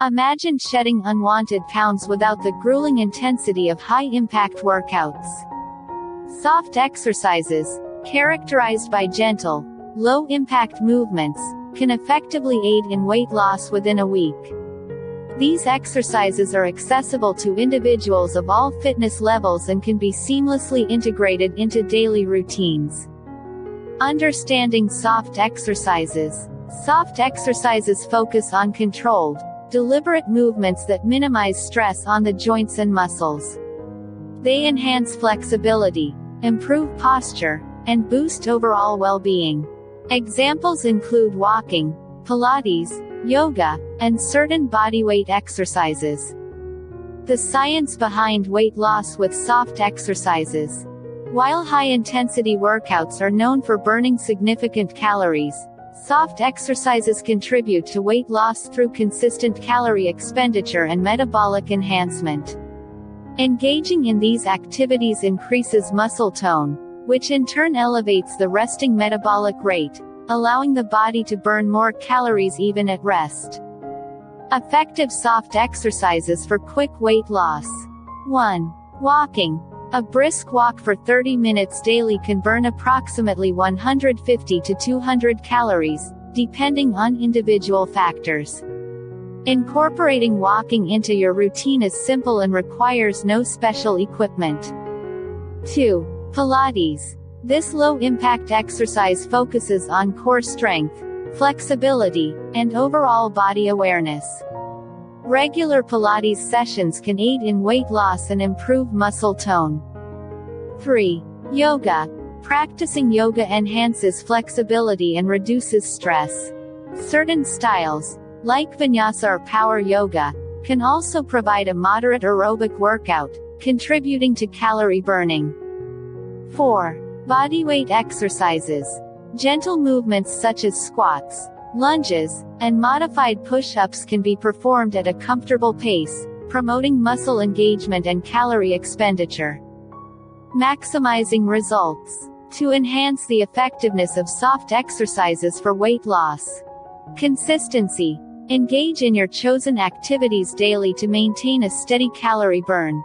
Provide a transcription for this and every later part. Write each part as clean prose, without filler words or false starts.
Imagine shedding unwanted pounds without the grueling intensity of high-impact workouts. Soft exercises, characterized by gentle, low-impact movements, can effectively aid in weight loss within a week. These exercises are accessible to individuals of all fitness levels and can be seamlessly integrated into daily routines. Understanding soft exercises. Soft exercises focus on controlled, deliberate movements that minimize stress on the joints and muscles. They enhance flexibility, improve posture, and boost overall well-being. Examples include walking, Pilates, yoga, and certain bodyweight exercises. The science behind weight loss with soft exercises. While high-intensity workouts are known for burning significant calories, soft exercises contribute to weight loss through consistent calorie expenditure and metabolic enhancement. Engaging in these activities increases muscle tone, which in turn elevates the resting metabolic rate, allowing the body to burn more calories even at rest. Effective soft exercises for quick weight loss. 1. Walking. A brisk walk for 30 minutes daily can burn approximately 150 to 200 calories, depending on individual factors. Incorporating walking into your routine is simple and requires no special equipment. 2. Pilates. This low-impact exercise focuses on core strength, flexibility, and overall body awareness. Regular Pilates sessions can aid in weight loss and improve muscle tone. 3. Yoga. Practicing yoga enhances flexibility and reduces stress. Certain styles, like vinyasa or power yoga, can also provide a moderate aerobic workout, contributing to calorie burning. 4. Bodyweight exercises. Gentle movements such as squats, lunges, and modified push-ups can be performed at a comfortable pace, promoting muscle engagement and calorie expenditure. Maximizing results. To enhance the effectiveness of soft exercises for weight loss. Consistency. Engage in your chosen activities daily to maintain a steady calorie burn.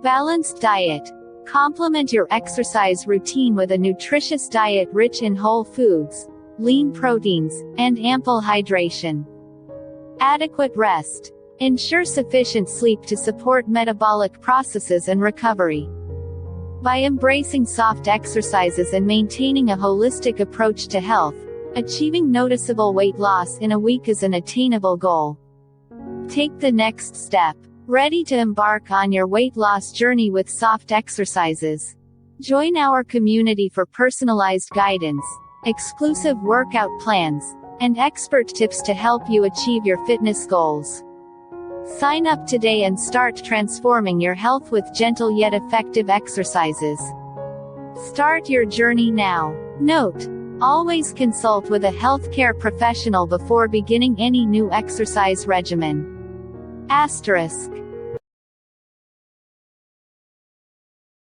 Balanced diet. Complement your exercise routine with a nutritious diet rich in whole foods, lean proteins, and ample hydration. Adequate rest. Ensure sufficient sleep to support metabolic processes and recovery. By embracing soft exercises and maintaining a holistic approach to health, achieving noticeable weight loss in a week is an attainable goal. Take the next step. Ready to embark on your weight loss journey with soft exercises? Join our community for personalized guidance, exclusive workout plans, and expert tips to help you achieve your fitness goals. Sign up today and start transforming your health with gentle yet effective exercises. Start your journey now. Note: always consult with a healthcare professional before beginning any new exercise regimen. Asterisk.